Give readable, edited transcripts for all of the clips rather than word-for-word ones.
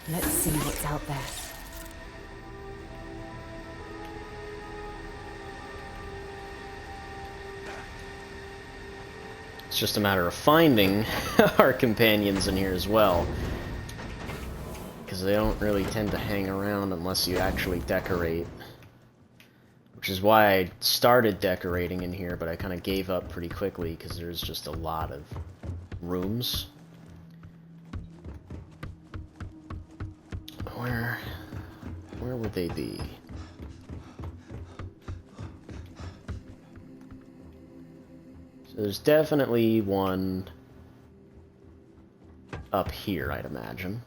Let's see what's out there. It's just a matter of finding our companions in here as well. Because they don't really tend to hang around unless you actually decorate. Which is why I started decorating in here, but I kind of gave up pretty quickly because there's just a lot of rooms. Where would they be? So there's definitely one up here, I'd imagine.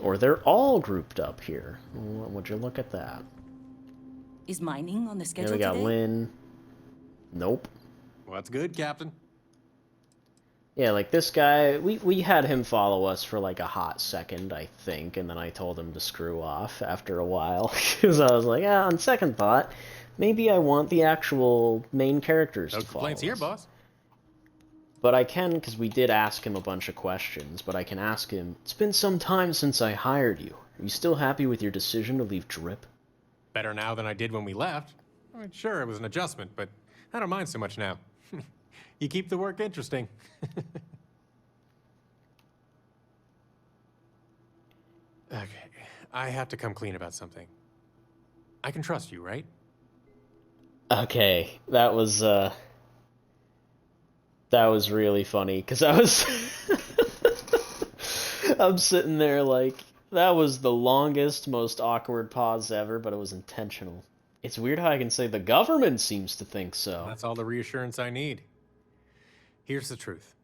Or they're all grouped up here. Would you look at that? Is mining on the schedule Then we got today? Lynn. Nope. Well, that's good, Captain. Yeah, like this guy, we had him follow us for like a hot second, I think, and then I told him to screw off after a while. Because I was like, on second thought, maybe I want the actual main characters No to follow complaints here, us. boss. But I can, because we did ask him a bunch of questions, but I can ask him, it's been some time since I hired you. Are you still happy with your decision to leave Drip? Better now than I did when we left. I mean, sure, it was an adjustment, but I don't mind so much now. You keep the work interesting. Okay, I have to come clean about something. I can trust you, right? Okay, that was really funny, because I was... I'm sitting there like, that was the longest, most awkward pause ever, but it was intentional. It's weird how I can say the government seems to think so. That's all the reassurance I need. Here's the truth.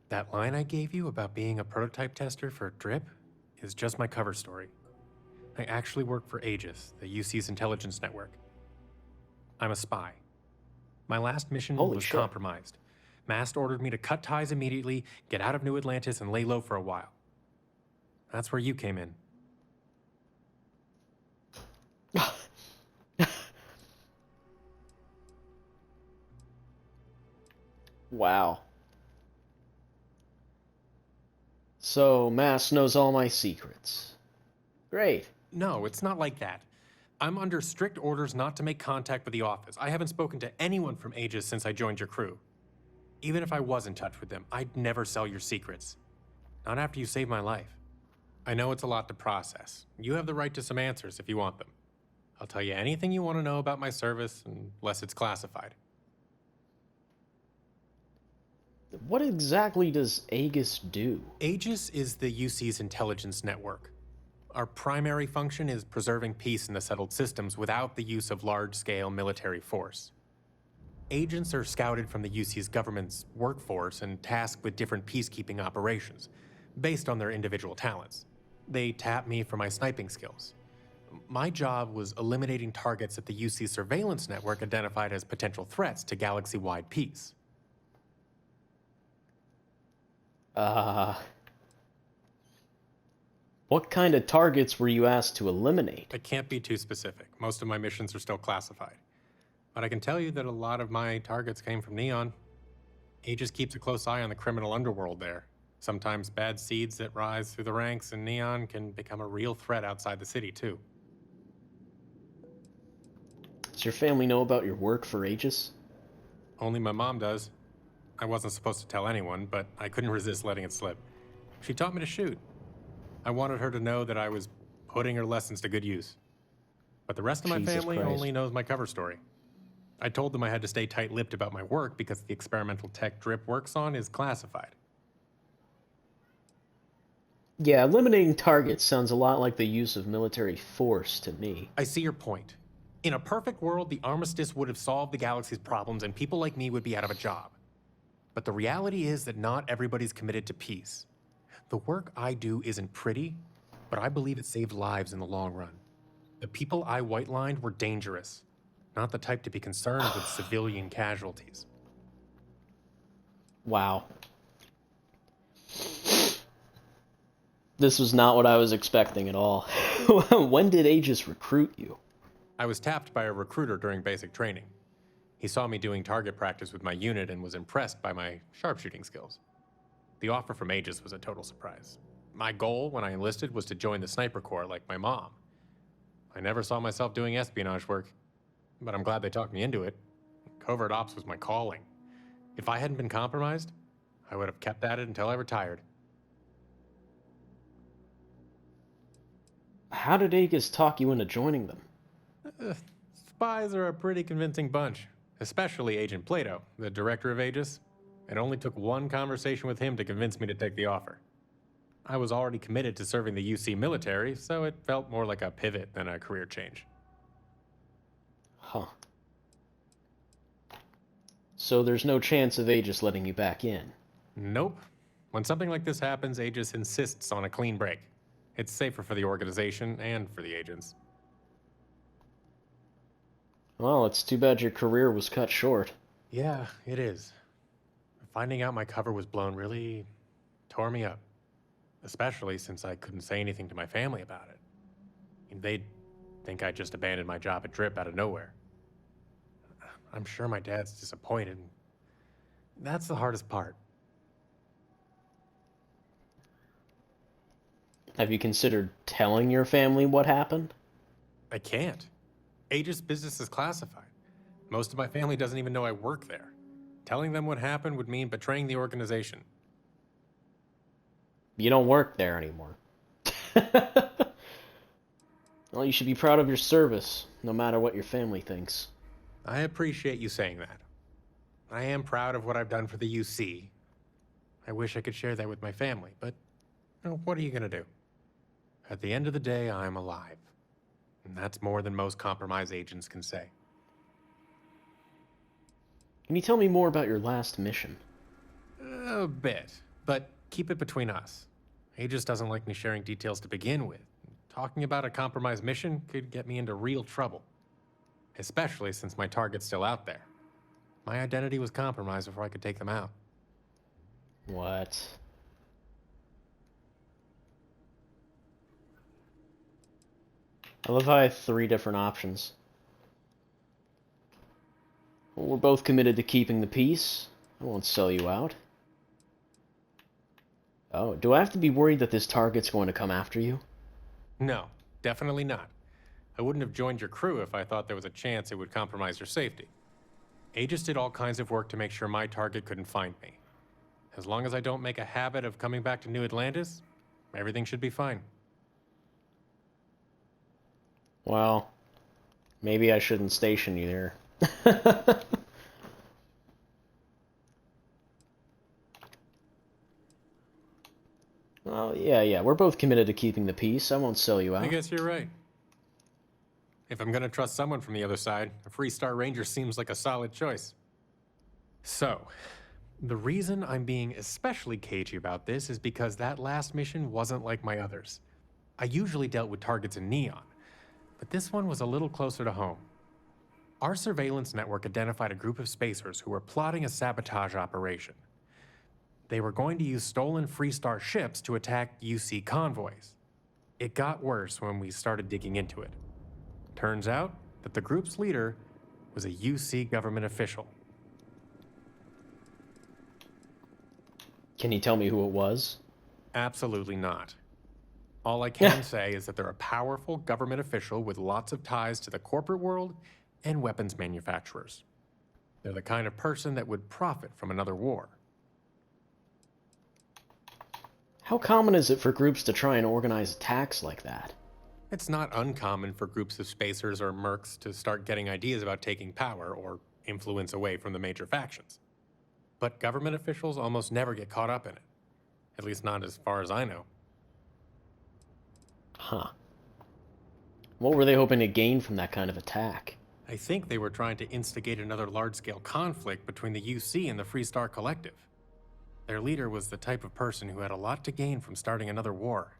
That line I gave you about being a prototype tester for Drip is just my cover story. I actually work for Aegis, the UC's intelligence network. I'm a spy. My last mission Holy was shit. compromised. Mast ordered me to cut ties immediately, get out of New Atlantis, and lay low for a while. That's where you came in. Wow. So, Mass knows all my secrets. Great. No, it's not like that. I'm under strict orders not to make contact with the office. I haven't spoken to anyone from Aegis since I joined your crew. Even if I was in touch with them, I'd never sell your secrets. Not after you saved my life. I know it's a lot to process. You have the right to some answers if you want them. I'll tell you anything you want to know about my service, unless it's classified. What exactly does Aegis do? Aegis is the UC's intelligence network. Our primary function is preserving peace in the settled systems without the use of large-scale military force. Agents are scouted from the UC's government's workforce and tasked with different peacekeeping operations, based on their individual talents. They tap me for my sniping skills. My job was eliminating targets that the UC surveillance network identified as potential threats to galaxy-wide peace. What kind of targets were you asked to eliminate? I can't be too specific. Most of my missions are still classified. But I can tell you that a lot of my targets came from Neon. Aegis keeps a close eye on the criminal underworld there. Sometimes bad seeds that rise through the ranks in Neon can become a real threat outside the city, too. Does your family know about your work for Aegis? Only my mom does. I wasn't supposed to tell anyone, but I couldn't resist letting it slip. She taught me to shoot. I wanted her to know that I was putting her lessons to good use. But the rest of my Jesus family Christ. only knows my cover story. I told them I had to stay tight-lipped about my work because the experimental tech Drip works on is classified. Yeah, eliminating targets sounds a lot like the use of military force to me. I see your point. In a perfect world, the armistice would have solved the galaxy's problems and people like me would be out of a job. But the reality is that not everybody's committed to peace. The work I do isn't pretty, but I believe it saved lives in the long run. The people I white-lined were dangerous, not the type to be concerned with civilian casualties. Wow. This was not what I was expecting at all. When did Aegis recruit you? I was tapped by a recruiter during basic training. He saw me doing target practice with my unit and was impressed by my sharpshooting skills. The offer from Aegis was a total surprise. My goal when I enlisted was to join the Sniper Corps like my mom. I never saw myself doing espionage work, but I'm glad they talked me into it. Covert ops was my calling. If I hadn't been compromised, I would have kept at it until I retired. How did Aegis talk you into joining them? Spies are a pretty convincing bunch, especially Agent Plato, the director of Aegis. It only took one conversation with him to convince me to take the offer. I was already committed to serving the UC military, so it felt more like a pivot than a career change. Huh. So there's no chance of Aegis letting you back in? Nope. When something like this happens, Aegis insists on a clean break. It's safer for the organization and for the agents. Well, it's too bad your career was cut short. Yeah, it is. Finding out my cover was blown really tore me up. Especially since I couldn't say anything to my family about it. They'd think I just abandoned my job at Drip out of nowhere. I'm sure my dad's disappointed. That's the hardest part. Have you considered telling your family what happened? I can't. Aegis business is classified. Most of my family doesn't even know I work there. Telling them what happened would mean betraying the organization. You don't work there anymore. Well, you should be proud of your service, no matter what your family thinks. I appreciate you saying that. I am proud of what I've done for the UC. I wish I could share that with my family, but what are you gonna do? At the end of the day, I'm alive. And that's more than most compromised agents can say. Can you tell me more about your last mission? A bit, but keep it between us. Aegis doesn't like me sharing details to begin with. Talking about a compromised mission could get me into real trouble. Especially since my target's still out there. My identity was compromised before I could take them out. What? I love how I have 3 different options. Well, we're both committed to keeping the peace. I won't sell you out. Oh, do I have to be worried that this target's going to come after you? No, definitely not. I wouldn't have joined your crew if I thought there was a chance it would compromise your safety. Aegis did all kinds of work to make sure my target couldn't find me. As long as I don't make a habit of coming back to New Atlantis, everything should be fine. Well, maybe I shouldn't station you there. Well, yeah, we're both committed to keeping the peace. I won't sell you out. I guess you're right. If I'm gonna trust someone from the other side, a Freestar Ranger seems like a solid choice. So, the reason I'm being especially cagey about this is because that last mission wasn't like my others. I usually dealt with targets in Neon, but this one was a little closer to home. Our surveillance network identified a group of spacers who were plotting a sabotage operation. They were going to use stolen Freestar ships to attack UC convoys. It got worse when we started digging into it. Turns out that the group's leader was a UC government official. Can you tell me who it was? Absolutely not. All I can say is that they're a powerful government official with lots of ties to the corporate world and weapons manufacturers. They're the kind of person that would profit from another war. How common is it for groups to try and organize attacks like that? It's not uncommon for groups of spacers or mercs to start getting ideas about taking power or influence away from the major factions. But government officials almost never get caught up in it. At least not as far as I know. Huh. What were they hoping to gain from that kind of attack? I think they were trying to instigate another large-scale conflict between the UC and the Freestar Collective. Their leader was the type of person who had a lot to gain from starting another war.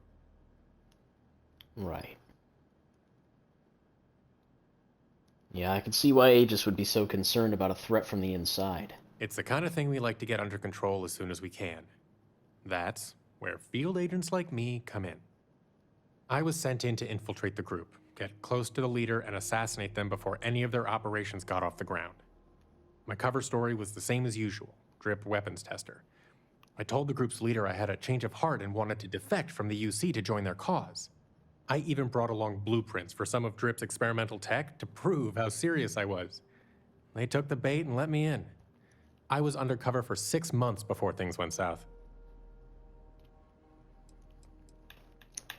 Right. Yeah, I can see why Aegis would be so concerned about a threat from the inside. It's the kind of thing we like to get under control as soon as we can. That's where field agents like me come in. I was sent in to infiltrate the group, get close to the leader, and assassinate them before any of their operations got off the ground. My cover story was the same as usual, Drip weapons tester. I told the group's leader I had a change of heart and wanted to defect from the UC to join their cause. I even brought along blueprints for some of Drip's experimental tech to prove how serious I was. They took the bait and let me in. I was undercover for 6 months before things went south.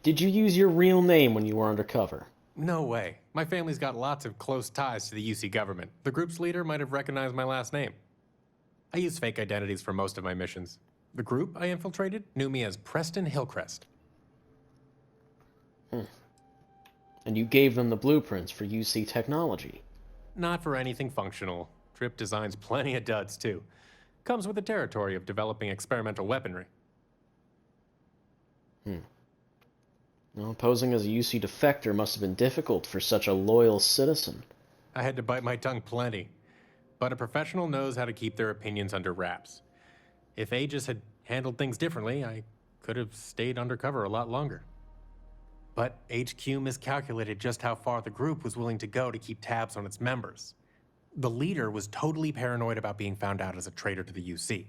Did you use your real name when you were undercover? No way. My family's got lots of close ties to the UC government. The group's leader might have recognized my last name. I used fake identities for most of my missions. The group I infiltrated knew me as Preston Hillcrest. And you gave them the blueprints for UC technology? Not for anything functional. Drip designs plenty of duds, too. Comes with the territory of developing experimental weaponry. Well, posing as a UC defector must have been difficult for such a loyal citizen. I had to bite my tongue plenty. But a professional knows how to keep their opinions under wraps. If Aegis had handled things differently, I could have stayed undercover a lot longer. But HQ miscalculated just how far the group was willing to go to keep tabs on its members. The leader was totally paranoid about being found out as a traitor to the UC.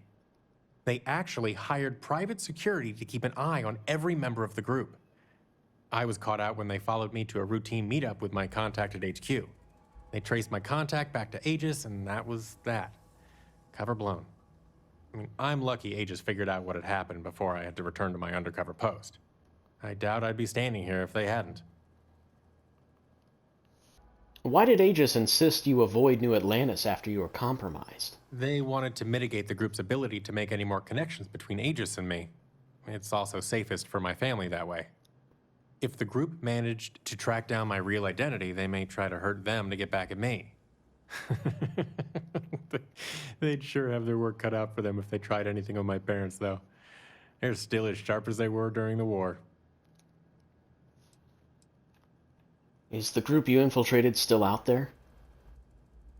They actually hired private security to keep an eye on every member of the group. I was caught out when they followed me to a routine meetup with my contact at HQ. They traced my contact back to Aegis, and that was that. Cover blown. I mean, I'm lucky Aegis figured out what had happened before I had to return to my undercover post. I doubt I'd be standing here if they hadn't. Why did Aegis insist you avoid New Atlantis after you were compromised? They wanted to mitigate the group's ability to make any more connections between Aegis and me. It's also safest for my family that way. If the group managed to track down my real identity, they may try to hurt them to get back at me. They'd sure have their work cut out for them if they tried anything on my parents, though. They're still as sharp as they were during the war. Is the group you infiltrated still out there?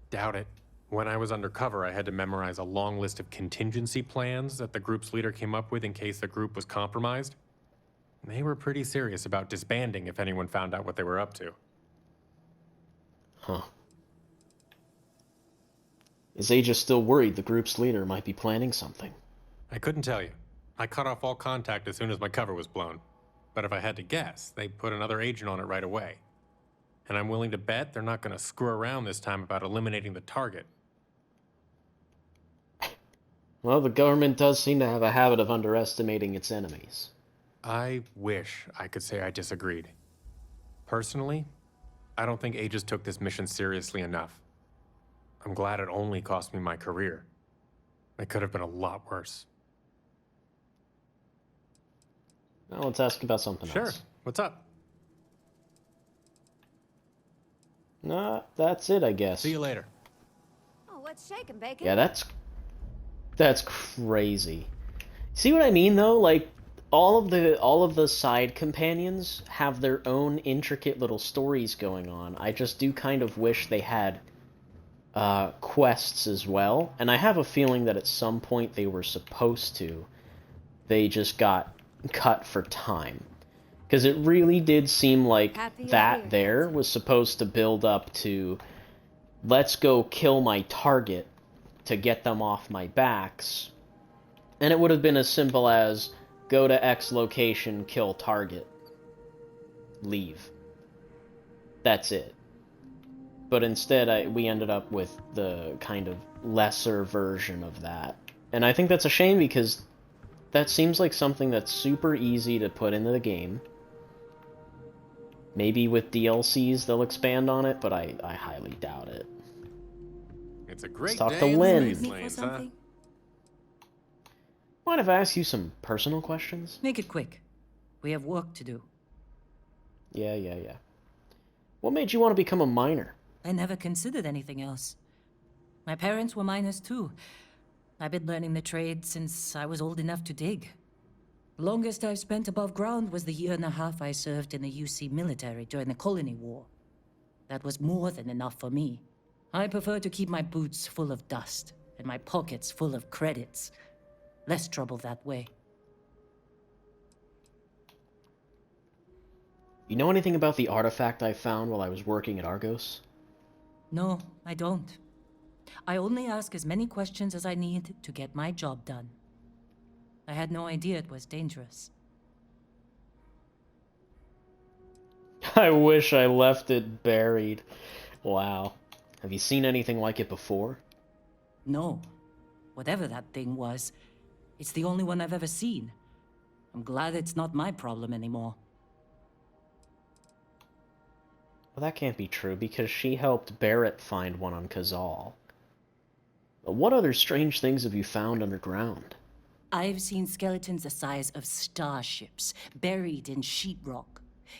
Doubt it. When I was undercover, I had to memorize a long list of contingency plans that the group's leader came up with in case the group was compromised. They were pretty serious about disbanding if anyone found out what they were up to. Huh. Is Aegis still worried the group's leader might be planning something? I couldn't tell you. I cut off all contact as soon as my cover was blown. But if I had to guess, they put another agent on it right away. And I'm willing to bet they're not going to screw around this time about eliminating the target. Well, the government does seem to have a habit of underestimating its enemies. I wish I could say I disagreed. Personally, I don't think Aegis took this mission seriously enough. I'm glad it only cost me my career. It could have been a lot worse. Now let's ask about something Sure. else. What's up? Nah, that's it, I guess. See you later. Oh, what's shaking, Bacon? Yeah, that's crazy. See what I mean, though? Like, all of the side companions have their own intricate little stories going on. I just do kind of wish they had quests as well, and I have a feeling that at some point they were supposed to. They just got cut for time. Because it really did seem like that there was supposed to build up to, let's go kill my target to get them off my backs. And it would have been as simple as, go to X location, kill target, leave. That's it. But instead, we ended up with the kind of lesser version of that. And I think that's a shame because that seems like something that's super easy to put into the game. Maybe with DLCs they'll expand on it, but I highly doubt it. It's a great Let's talk day to in Lynn. Space Need for Lanes, huh? something? Mind if I ask you some personal questions? Make it quick. We have work to do. Yeah. What made you want to become a miner? I never considered anything else. My parents were miners too. I've been learning the trade since I was old enough to dig. Longest I've spent above ground was the year and a half I served in the UC military during the Colony War. That was more than enough for me. I prefer to keep my boots full of dust and my pockets full of credits. Less trouble that way. You know anything about the artifact I found while I was working at Argos? No, I don't. I only ask as many questions as I need to get my job done. I had no idea it was dangerous. I wish I left it buried. Wow. Have you seen anything like it before? No. Whatever that thing was, it's the only one I've ever seen. I'm glad it's not my problem anymore. Well, that can't be true, because she helped Barrett find one on Kazal. What other strange things have you found underground? I've seen skeletons the size of starships buried in sheetrock,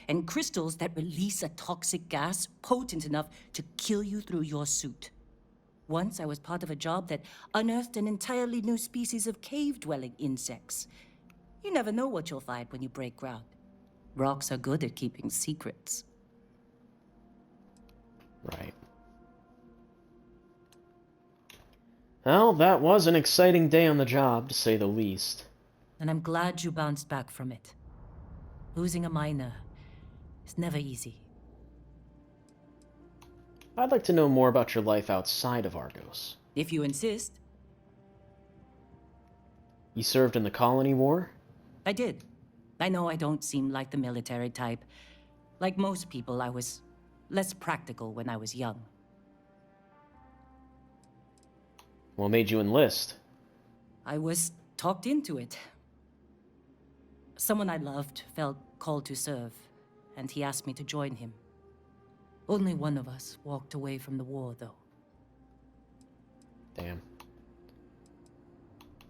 and crystals that release a toxic gas potent enough to kill you through your suit. Once I was part of a job that unearthed an entirely new species of cave-dwelling insects. You never know what you'll find when you break ground. Rocks are good at keeping secrets. Right. Well, that was an exciting day on the job, to say the least. And I'm glad you bounced back from it. Losing a miner is never easy. I'd like to know more about your life outside of Argos. If you insist. You served in the Colony War? I did. I know I don't seem like the military type. Like most people, I was less practical when I was young. What made you enlist? I was talked into it. Someone I loved felt called to serve, and he asked me to join him. Only one of us walked away from the war, though. Damn.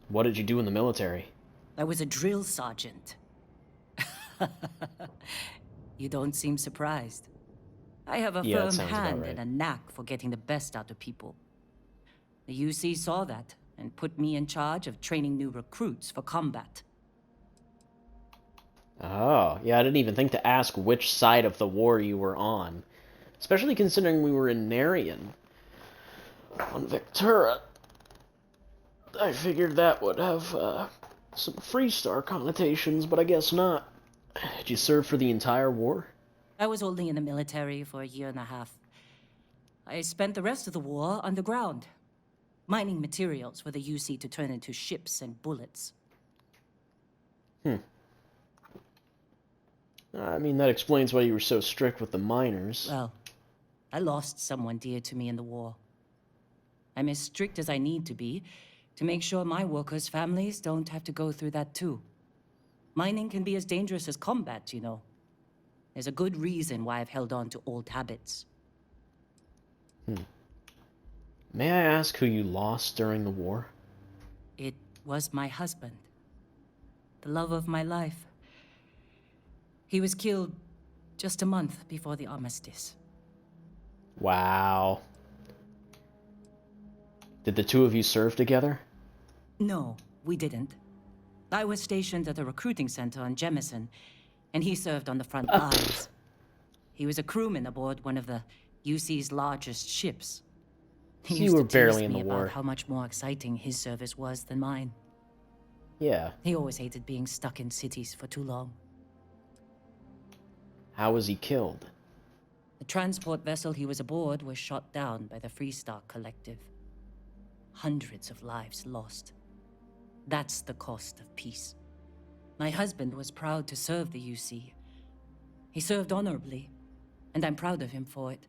What did you do in the military? I was a drill sergeant. You don't seem surprised. I have a Yeah, that firm sounds about hand right. and a knack for getting the best out of people. The UC saw that and put me in charge of training new recruits for combat. Oh, yeah, I didn't even think to ask which side of the war you were on. Especially considering we were in Narian. On Victura. I figured that would have some Freestar connotations, but I guess not. Did you serve for the entire war? I was only in the military for a year and a half. I spent the rest of the war underground, mining materials for the UC to turn into ships and bullets. I mean, that explains why you were so strict with the miners. Well, I lost someone dear to me in the war. I'm as strict as I need to be to make sure my workers' families don't have to go through that too. Mining can be as dangerous as combat, you know. There's a good reason why I've held on to old habits. May I ask who you lost during the war? It was my husband, the love of my life. He was killed just a month before the armistice. Wow. Did the two of you serve together? No, we didn't. I was stationed at a recruiting center on Jemison, and he served on the front lines. He was a crewman aboard one of the UC's largest ships. He So you used were to tease barely in me the war. about how much more exciting his service was than mine. Yeah. He always hated being stuck in cities for too long. How was he killed? The transport vessel he was aboard was shot down by the Freestar Collective. Hundreds of lives lost. That's the cost of peace. My husband was proud to serve the UC. He served honorably, and I'm proud of him for it.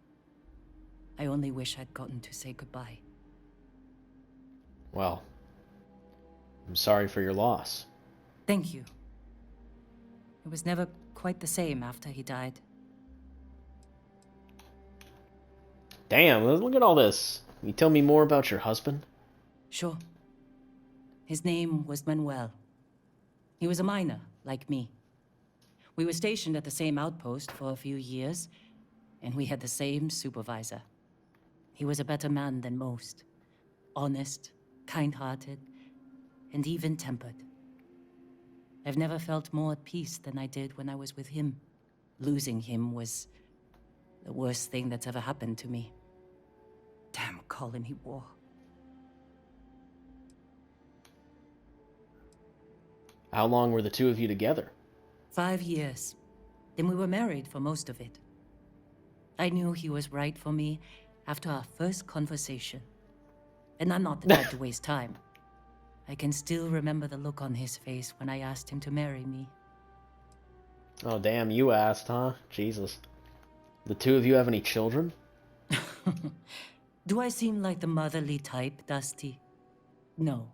I only wish I'd gotten to say goodbye. Well, I'm sorry for your loss. Thank you. It was never quite the same after he died. Damn, look at all this. Can you tell me more about your husband? Sure. His name was Manuel. He was a miner, like me. We were stationed at the same outpost for a few years, and we had the same supervisor. He was a better man than most. Honest, kind-hearted, and even-tempered. I've never felt more at peace than I did when I was with him. Losing him was the worst thing that's ever happened to me. Damn colony war. How long were the two of you together? 5 years. Then we were married for most of it. I knew he was right for me after our first conversation. And I'm not the type to waste time. I can still remember the look on his face when I asked him to marry me. Oh, damn, you asked, huh? Jesus. The two of you have any children? Do I seem like the motherly type, Dusty? No.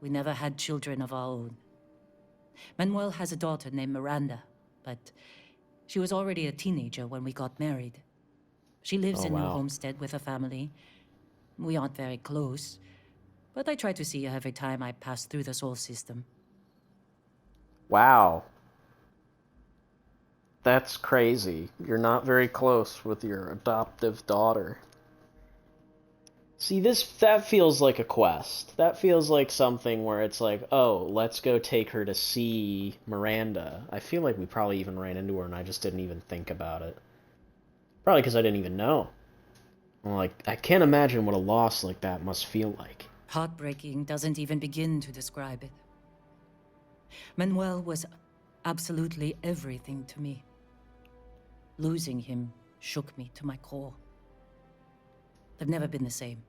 We never had children of our own. Manuel has a daughter named Miranda, but she was already a teenager when we got married. She lives Oh, in New wow. Homestead with her family. We aren't very close, but I try to see her every time I pass through the Sol system. Wow. That's crazy. You're not very close with your adoptive daughter. See, that feels like a quest. That feels like something where it's like, oh, let's go take her to see Miranda. I feel like we probably even ran into her and I just didn't even think about it. Probably because I didn't even know. Like, I can't imagine what a loss like that must feel like. Heartbreaking doesn't even begin to describe it. Manuel was absolutely everything to me. Losing him shook me to my core. I've never been the same.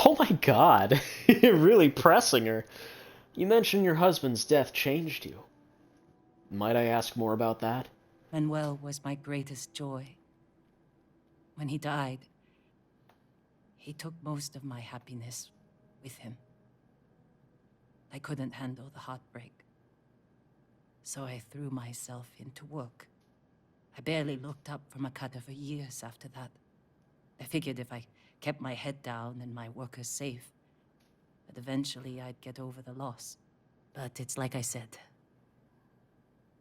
Oh my god, you're really pressing her. You mentioned your husband's death changed you. Might I ask more about that? Manuel was my greatest joy. When he died, he took most of my happiness with him. I couldn't handle the heartbreak, so I threw myself into work. I barely looked up from a cutter for years after that. I figured if I kept my head down and my workers safe, that eventually I'd get over the loss. But it's like I said,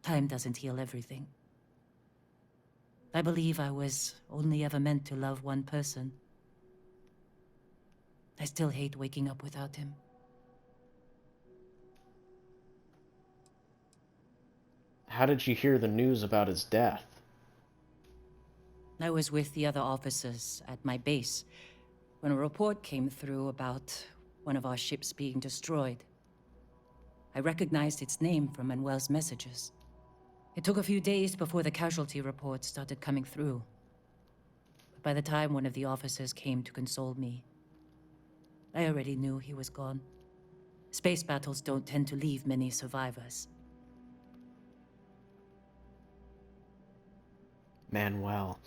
time doesn't heal everything. I believe I was only ever meant to love one person. I still hate waking up without him. How did you hear the news about his death? I was with the other officers at my base when a report came through about one of our ships being destroyed. I recognized its name from Manuel's messages. It took a few days before the casualty reports started coming through. But by the time one of the officers came to console me, I already knew he was gone. Space battles don't tend to leave many survivors. Manuel.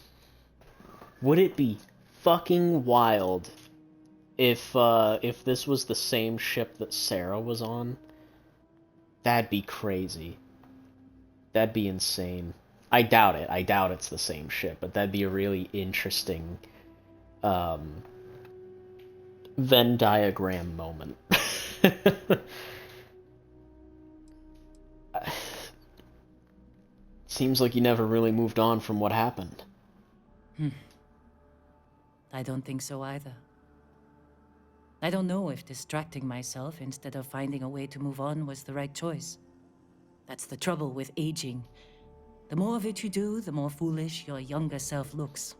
Would it be fucking wild if this was the same ship that Sarah was on? That'd be crazy. That'd be insane. I doubt it. I doubt it's the same ship, but that'd be a really interesting Venn diagram moment. Seems like you never really moved on from what happened. I don't think so either. I don't know if distracting myself instead of finding a way to move on was the right choice. That's the trouble with aging. The more of it you do, the more foolish your younger self looks.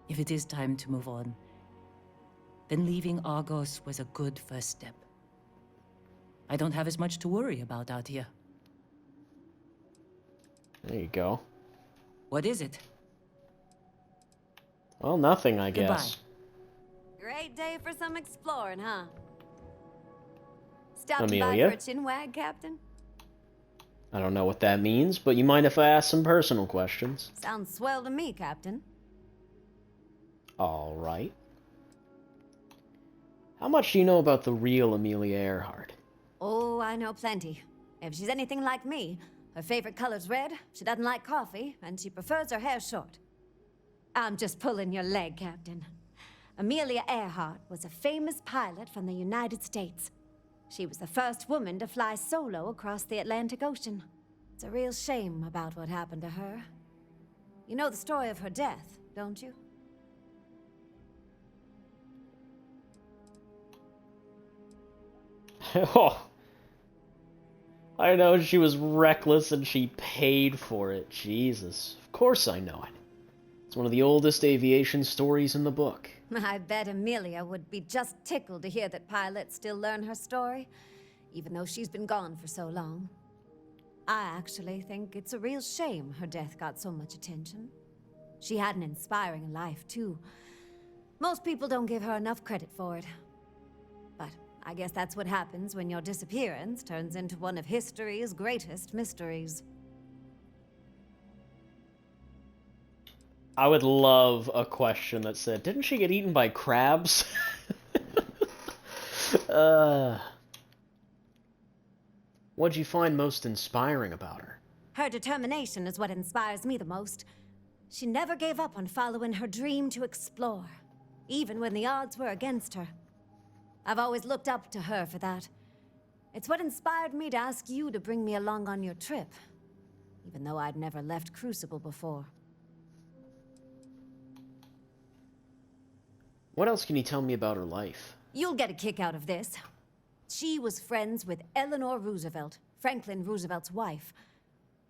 If it is time to move on, then leaving Argos was a good first step. I don't have as much to worry about out here. There you go. What is it? Well, nothing, I guess. Great day for some exploring, huh? Stopping Amelia? by for a chinwag, Captain? I don't know what that means, but you mind if I ask some personal questions? Sounds swell to me, Captain. All right. How much do you know about the real Amelia Earhart? Oh, I know plenty. If she's anything like me, her favorite color's red, she doesn't like coffee, and she prefers her hair short. I'm just pulling your leg, Captain. Amelia Earhart was a famous pilot from the United States. She was the first woman to fly solo across the Atlantic Ocean. It's a real shame about what happened to her. You know the story of her death, don't you? Oh. I know she was reckless and she paid for it. Jesus. Of course I know it. It's one of the oldest aviation stories in the book. I bet Amelia would be just tickled to hear that pilots still learn her story, even though she's been gone for so long. I actually think it's a real shame her death got so much attention. She had an inspiring life, too. Most people don't give her enough credit for it. But I guess that's what happens when your disappearance turns into one of history's greatest mysteries. I would love a question that said, didn't she get eaten by crabs? What'd you find most inspiring about her? Her determination is what inspires me the most. She never gave up on following her dream to explore, even when the odds were against her. I've always looked up to her for that. It's what inspired me to ask you to bring me along on your trip, even though I'd never left Crucible before. What else can you tell me about her life? You'll get a kick out of this. She was friends with Eleanor Roosevelt, Franklin Roosevelt's wife.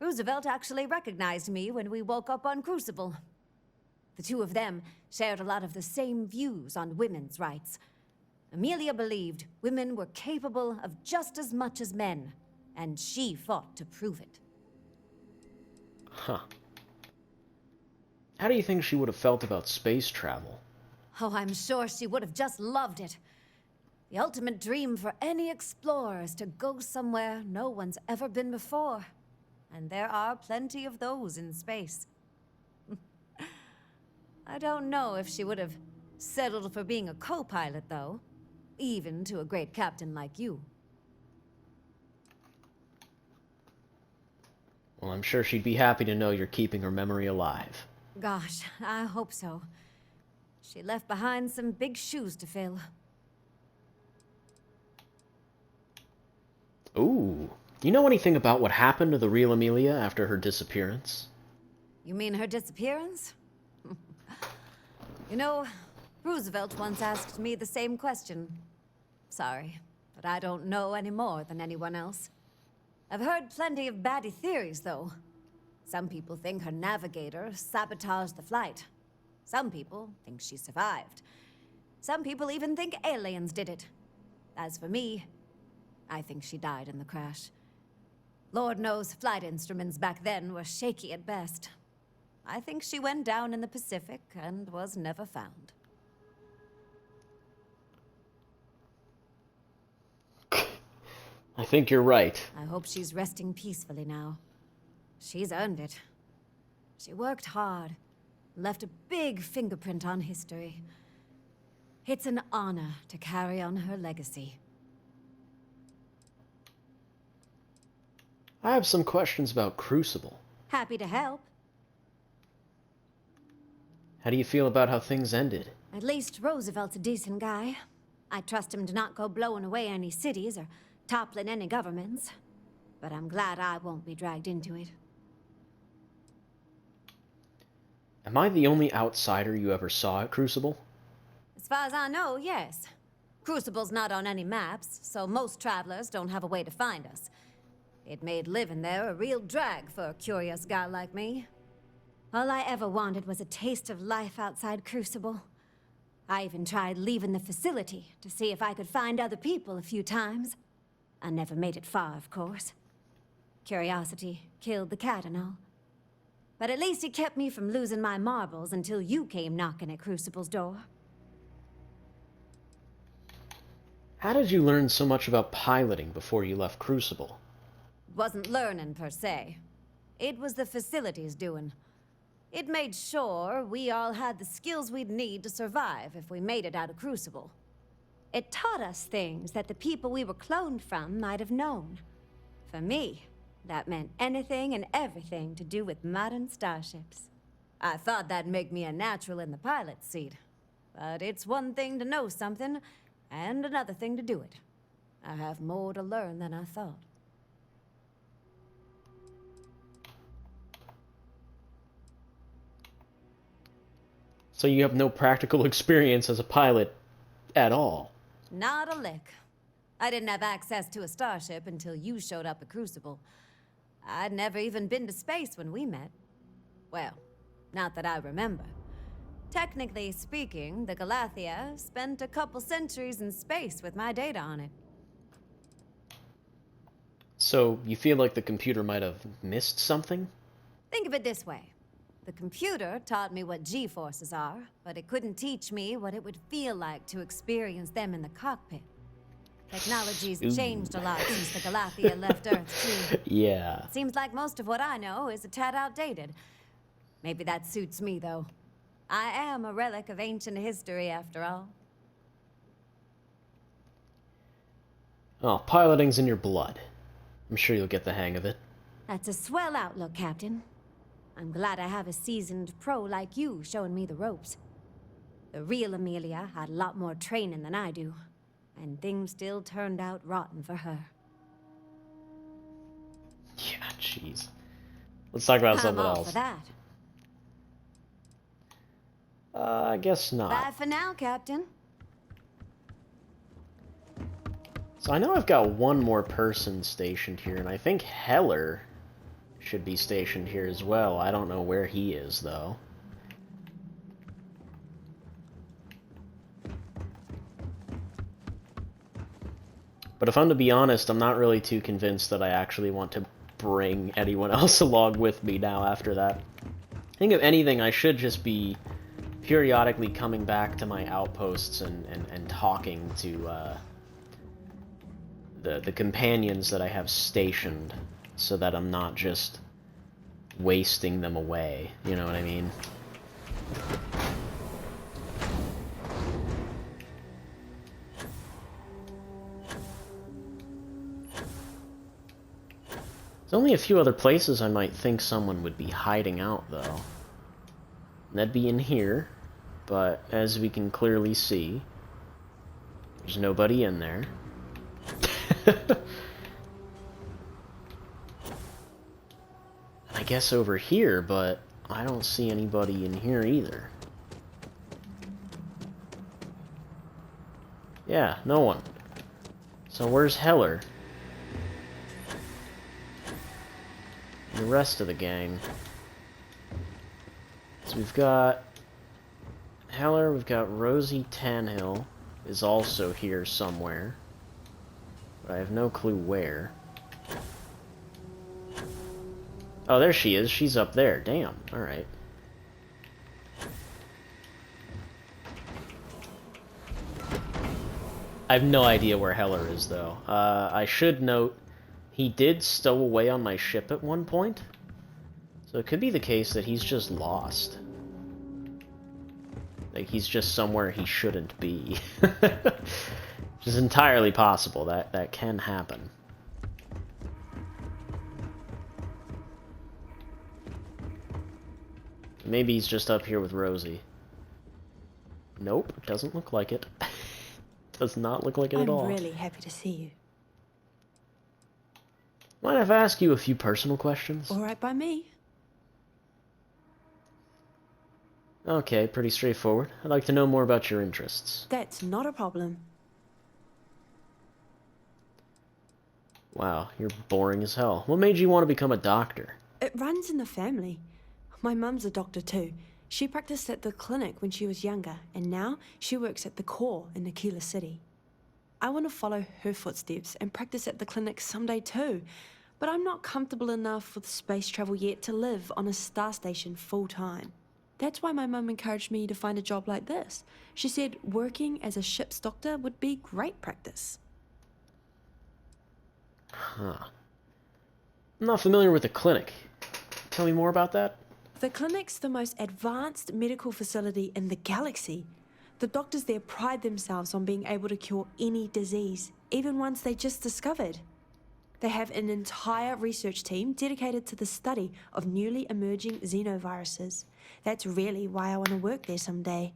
Roosevelt actually recognized me when we woke up on Crucible. The two of them shared a lot of the same views on women's rights. Amelia believed women were capable of just as much as men, and she fought to prove it. Huh. How do you think she would have felt about space travel? Oh, I'm sure she would have just loved it. The ultimate dream for any explorer is to go somewhere no one's ever been before. And there are plenty of those in space. I don't know if she would have settled for being a co-pilot, though. Even to a great captain like you. Well, I'm sure she'd be happy to know you're keeping her memory alive. Gosh, I hope so. She left behind some big shoes to fill. Ooh. You know anything about what happened to the real Amelia after her disappearance? You mean her disappearance? You know, Roosevelt once asked me the same question. Sorry, but I don't know any more than anyone else. I've heard plenty of batty theories, though. Some people think her navigator sabotaged the flight. Some people think she survived. Some people even think aliens did it. As for me, I think she died in the crash. Lord knows flight instruments back then were shaky at best. I think she went down in the Pacific and was never found. I think you're right. I hope she's resting peacefully now. She's earned it. She worked hard, left a big fingerprint on history. It's an honor to carry on her legacy. I have some questions about Crucible. Happy to help. How do you feel about how things ended? At least Roosevelt's a decent guy. I trust him to not go blowing away any cities or toppling any governments. But I'm glad I won't be dragged into it. Am I the only outsider you ever saw at Crucible? As far as I know, yes. Crucible's not on any maps, so most travelers don't have a way to find us. It made living there a real drag for a curious guy like me. All I ever wanted was a taste of life outside Crucible. I even tried leaving the facility to see if I could find other people a few times. I never made it far, of course. Curiosity killed the cat and all. But at least it kept me from losing my marbles until you came knocking at Crucible's door. How did you learn so much about piloting before you left Crucible? It wasn't learning, per se. It was the facility's doing. It made sure we all had the skills we'd need to survive if we made it out of Crucible. It taught us things that the people we were cloned from might have known. For me, that meant anything and everything to do with modern starships. I thought that'd make me a natural in the pilot's seat. But it's one thing to know something, and another thing to do it. I have more to learn than I thought. So you have no practical experience as a pilot at all? Not a lick. I didn't have access to a starship until you showed up at Crucible. I'd never even been to space when we met. Well, not that I remember. Technically speaking, the Galathea spent a couple centuries in space with my data on it. So you feel like the computer might have missed something? Think of it this way. The computer taught me what G-forces are, but it couldn't teach me what it would feel like to experience them in the cockpit. Technology's changed a lot since the Galathea left Earth, too. Yeah. Seems like most of what I know is a tad outdated. Maybe that suits me, though. I am a relic of ancient history, after all. Oh, piloting's in your blood. I'm sure you'll get the hang of it. That's a swell outlook, Captain. I'm glad I have a seasoned pro like you showing me the ropes. The real Amelia had a lot more training than I do, and things still turned out rotten for her. Yeah, jeez. Let's talk about something I'm all else. for that. I guess not. Bye for now, Captain. So I know I've got one more person stationed here, and I think Heller should be stationed here as well. I don't know where he is, though. But if I'm to be honest, I'm not really too convinced that I actually want to bring anyone else along with me now after that. I think if anything, I should just be periodically coming back to my outposts and talking to the companions that I have stationed, so that I'm not just wasting them away, you know what I mean? There's only a few other places I might think someone would be hiding out, though. And that'd be in here, but as we can clearly see, there's nobody in there. I guess over here, but I don't see anybody in here either. Yeah, no one. So where's Heller? And the rest of the gang. So we've got Heller, we've got Rosie Tanhill is also here somewhere. But I have no clue where. Oh, there she is. She's up there. Damn. Alright. I have no idea where Heller is, though. I should note, he did stow away on my ship at one point. So it could be the case that he's just lost. Like, he's just somewhere he shouldn't be. Which is entirely possible. That can happen. Maybe he's just up here with Rosie. Nope, doesn't look like it. Does not look like it at all. I'm really happy to see you. Mind if I ask you a few personal questions? All right by me. Okay, pretty straightforward. I'd like to know more about your interests. That's not a problem. Wow, you're boring as hell. What made you want to become a doctor? It runs in the family. My mum's a doctor too. She practiced at the clinic when she was younger, and now she works at the core in Aquila City. I want to follow her footsteps and practice at the clinic someday too, but I'm not comfortable enough with space travel yet to live on a star station full time. That's why my mum encouraged me to find a job like this. She said working as a ship's doctor would be great practice. Huh. I'm not familiar with the clinic. Tell me more about that? The clinic's the most advanced medical facility in the galaxy. The doctors there pride themselves on being able to cure any disease, even ones they just discovered. They have an entire research team dedicated to the study of newly emerging xenoviruses. That's really why I want to work there someday.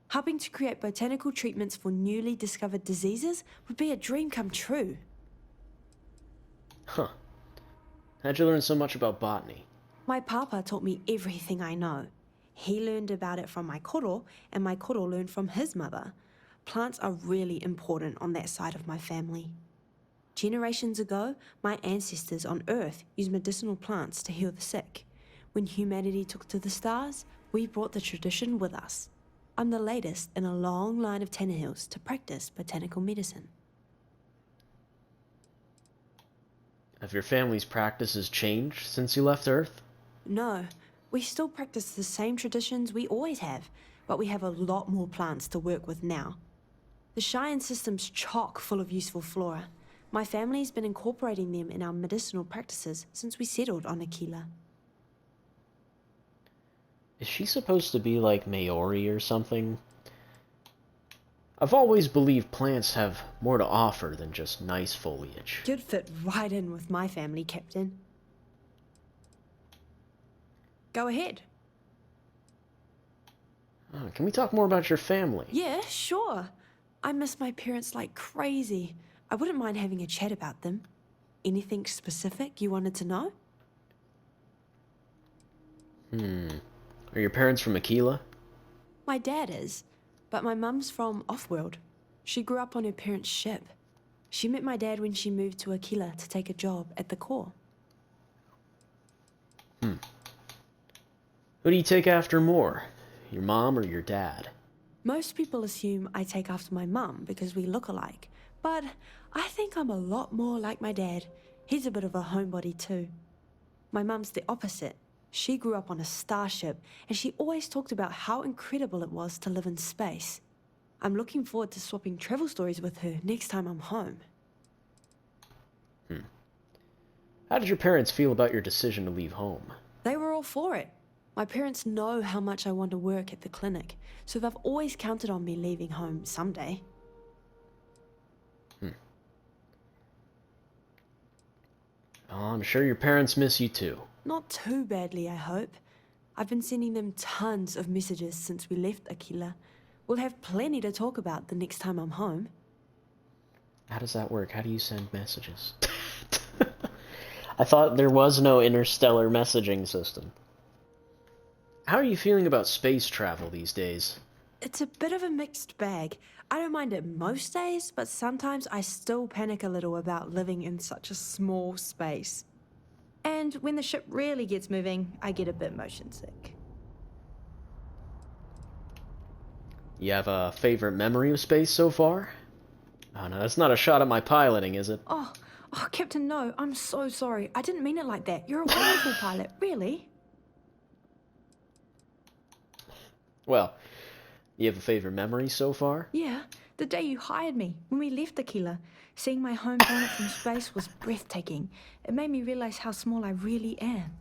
Helping to create botanical treatments for newly discovered diseases would be a dream come true. Huh. How'd you learn so much about botany? My papa taught me everything I know. He learned about it from my koro, and my koro learned from his mother. Plants are really important on that side of my family. Generations ago, my ancestors on Earth used medicinal plants to heal the sick. When humanity took to the stars, we brought the tradition with us. I'm the latest in a long line of Tannehills to practice botanical medicine. Have your family's practices changed since you left Earth? No, We still practice the same traditions we always have, but we have a lot more plants to work with now. The Cheyenne system's chock full of useful flora. My family's been incorporating them in our medicinal practices since we settled on Aquila. Is she supposed to be like Maori or something? I've always believed plants have more to offer than just nice foliage. You'd fit right in with my family, Captain. Go ahead. Can we talk more about your family? Yeah, sure. I miss my parents like crazy. I wouldn't mind having a chat about them. Anything specific you wanted to know? Are your parents from Aquila? My dad is, but my mum's from Offworld. She grew up on her parents' ship. She met my dad when she moved to Aquila to take a job at the Corps. Who do you take after more? Your mom or your dad? Most people assume I take after my mum because we look alike, but I think I'm a lot more like my dad. He's a bit of a homebody too. My mum's the opposite. She grew up on a starship, and she always talked about how incredible it was to live in space. I'm looking forward to swapping travel stories with her next time I'm home. How did your parents feel about your decision to leave home? They were all for it. My parents know how much I want to work at the clinic, so they've always counted on me leaving home someday. Oh, I'm sure your parents miss you too. Not too badly, I hope. I've been sending them tons of messages since we left Aquila. We'll have plenty to talk about the next time I'm home. How does that work? How do you send messages? I thought there was no interstellar messaging system. How are you feeling about space travel these days? It's a bit of a mixed bag. I don't mind it most days, but sometimes I still panic a little about living in such a small space. And when the ship really gets moving, I get a bit motion sick. You have a favorite memory of space so far? Oh no, that's not a shot at my piloting, is it? Oh, Captain, no, I'm so sorry. I didn't mean it like that. You're a wonderful pilot, really. Well, you have a favorite memory so far? Yeah, the day you hired me, when we left Aquila. Seeing my home planet from space was breathtaking. It made me realize how small I really am.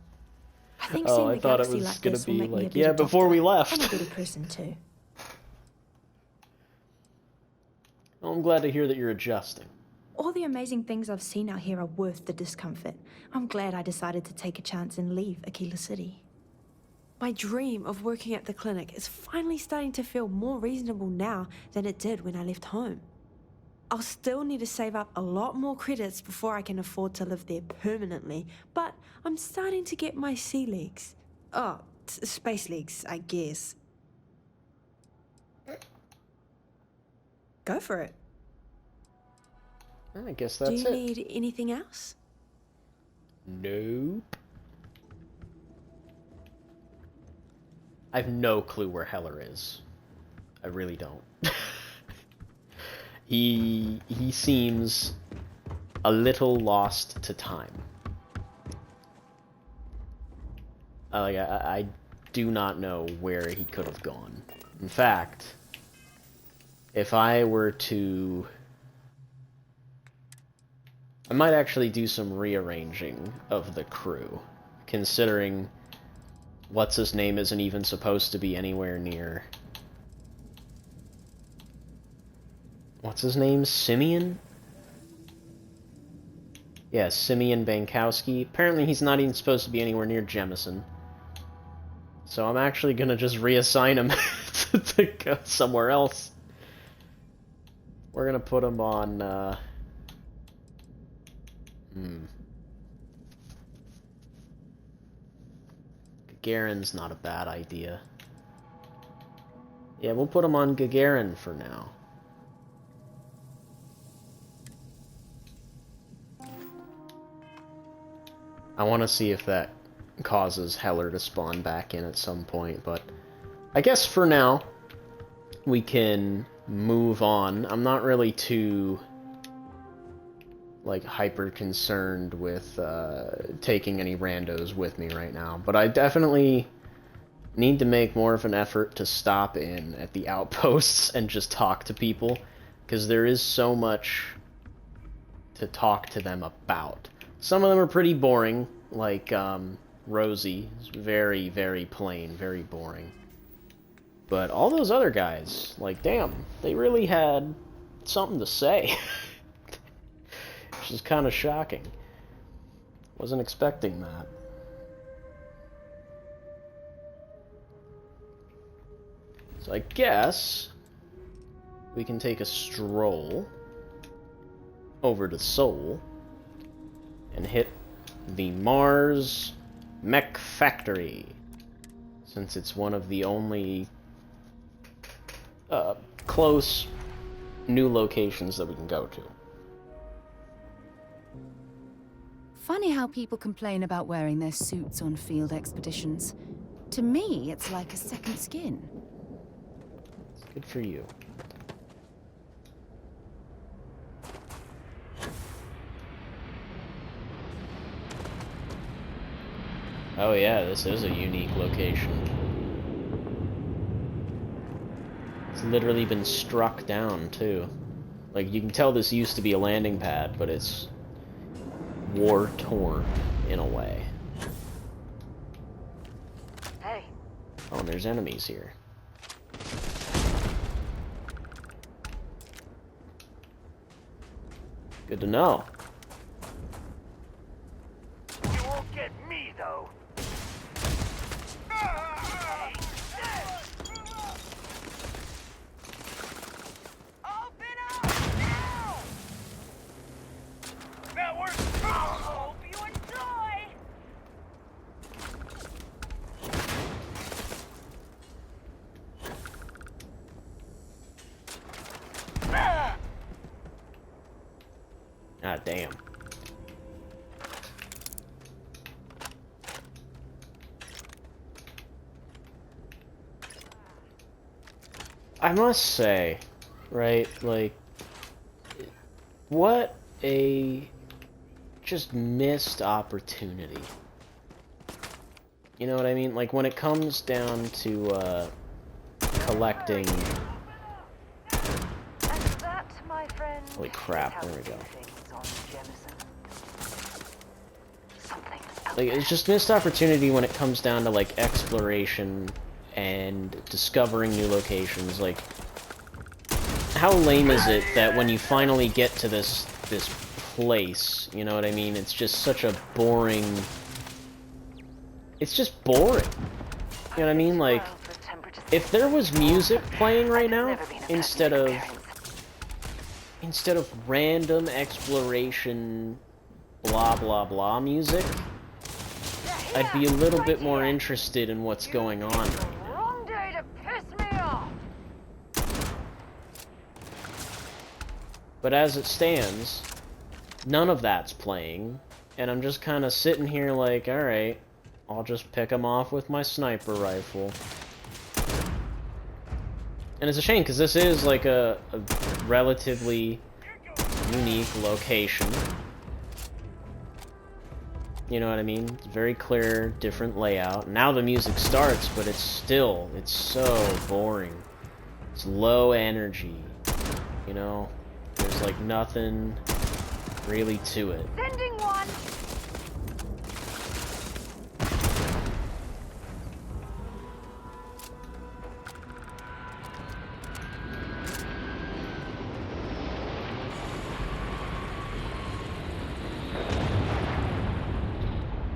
I think seeing the galaxy like this will make me a better before we doctor left. and a better person too. Well, I'm glad to hear that you're adjusting. All the amazing things I've seen out here are worth the discomfort. I'm glad I decided to take a chance and leave Aquila City. My dream of working at the clinic is finally starting to feel more reasonable now than it did when I left home. I'll still need to save up a lot more credits before I can afford to live there permanently, but I'm starting to get my sea legs. Oh, space legs, I guess. Go for it. I guess that's it. Do you need anything else? Nope. I have no clue where Heller is. I really don't. He seems a little lost to time. I do not know where he could have gone. In fact, if I were to... I might actually do some rearranging of the crew, considering what's-his-name isn't even supposed to be anywhere near... What's his name? Simeon? Yeah, Simeon Bankowski. Apparently he's not even supposed to be anywhere near Jemison. So I'm actually gonna just reassign him to go somewhere else. We're gonna put him on, Gagarin's not a bad idea. Yeah, we'll put him on Gagarin for now. I want to see if that causes Heller to spawn back in at some point, but I guess for now we can move on. I'm not really too like hyper concerned with taking any randos with me right now, but I definitely need to make more of an effort to stop in at the outposts and just talk to people, because there is so much to talk to them about. Some of them are pretty boring, like Rosie is very, very plain, very boring. But all those other guys, like, damn, they really had something to say. Which is kind of shocking. Wasn't expecting that. So I guess we can take a stroll over to Seoul and hit the Mars Mech Factory, since it's one of the only close new locations that we can go to. Funny how people complain about wearing their suits on field expeditions. To me, it's like a second skin. Good for you. Oh yeah, this is a unique location. It's literally been struck down, too. Like, you can tell this used to be a landing pad, but it's war-torn in a way. Hey. Oh, and there's enemies here. Good to know. You won't get me, though. Open up now! That works. Hope you enjoy. Ah, damn. I must say, right, like, what a just missed opportunity. You know what I mean? Like, when it comes down to, collecting... And that, my friend, Holy crap, is how there we go. things on Jemison. Something else. Like, it's just missed opportunity when it comes down to, like, exploration and discovering new locations. Like, how lame is it that when you finally get to this place, you know what I mean, it's just such a boring... It's just boring. You know what I mean? Like, if there was music playing right now, instead of random exploration blah blah blah music, I'd be a little bit more interested in what's going on. Wrong day to piss me off. But as it stands, none of that's playing, and I'm just kind of sitting here like, alright, I'll just pick them off with my sniper rifle. And it's a shame, because this is like a relatively unique location. You know what I mean? It's very clear, different layout. Now the music starts, but it's so boring. It's low energy. You know? There's like nothing really to it. Sending one.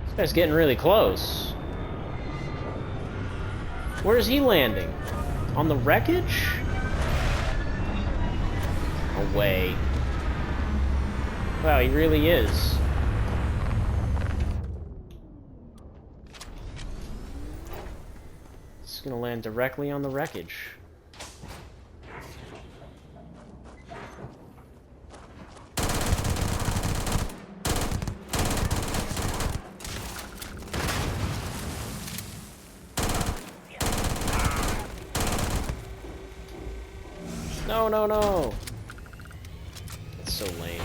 This guy's getting really close. Where's he landing? On the wreckage? Away. Wow, he really is. It's gonna land directly on the wreckage. No, no, no! That's so lame.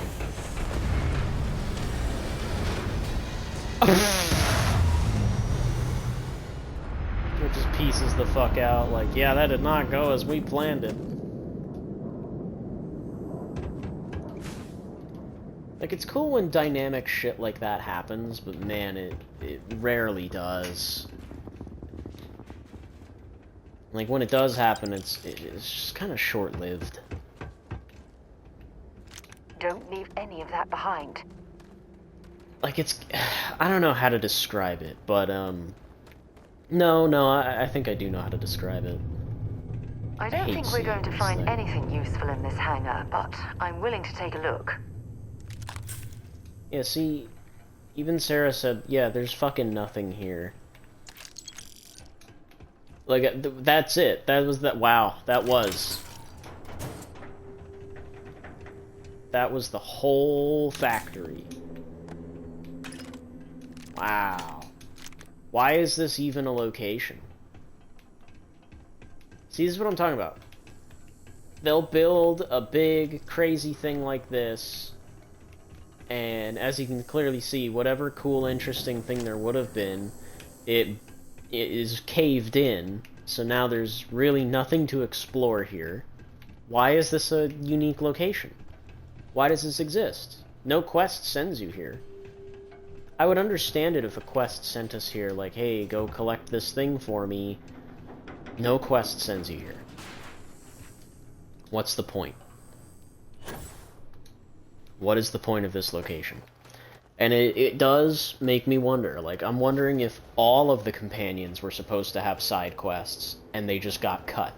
We're just freezes the fuck out, like, yeah, that did not go as we planned it. Like, it's cool when dynamic shit like that happens, but man, it rarely does. Like, when it does happen, it's just kind of short-lived. Don't leave any of that behind. Like, it's... I don't know how to describe it, but, No, I think I do know how to describe it. I don't hate think we're going to seeing find this thing. anything useful in this hangar, but I'm willing to take a look. Yeah, see, even Sarah said, yeah, there's fucking nothing here. Like, that's it. That was that. Wow, that was. That was the whole factory. Wow. Why is this even a location? See, this is what I'm talking about. They'll build a big, crazy thing like this, and as you can clearly see, whatever cool, interesting thing there would have been, it is caved in, so now there's really nothing to explore here. Why is this a unique location? Why does this exist? No quest sends you here. I would understand it if a quest sent us here, like, hey, go collect this thing for me. No quest sends you here. What's the point? What is the point of this location? And it does make me wonder. Like, I'm wondering if all of the companions were supposed to have side quests, and they just got cut.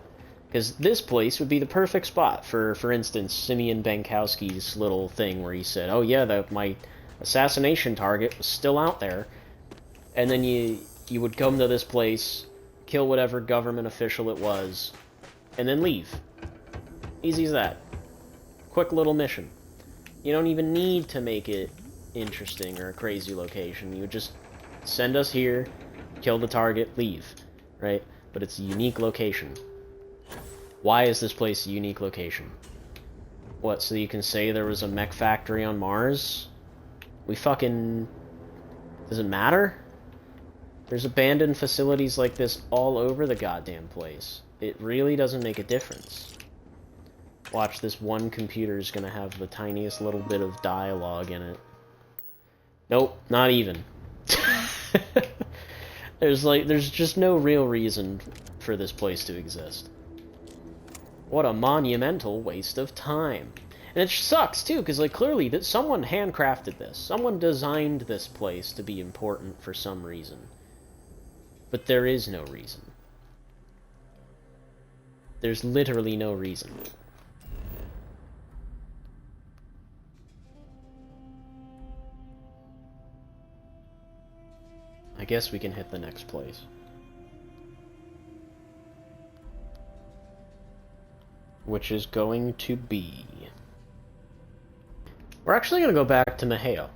Because this place would be the perfect spot for instance, Simeon Bankowski's little thing where he said, oh yeah, my assassination target was still out there. And then you would come to this place, kill whatever government official it was, and then leave. Easy as that. Quick little mission. You don't even need to make it interesting or a crazy location. You would just send us here, kill the target, leave. Right? But it's a unique location. Why is this place a unique location? What, so you can say there was a mech factory on Mars? We fucking... Does it matter? There's abandoned facilities like this all over the goddamn place. It really doesn't make a difference. Watch, this one computer is gonna have the tiniest little bit of dialogue in it. Nope, not even. There's just no real reason for this place to exist. What a monumental waste of time. And it sucks, too, because, like, clearly that someone handcrafted this. Someone designed this place to be important for some reason. But there is no reason. There's literally no reason. I guess we can hit the next place. Which is going to be... We're actually going to go back to Maheo.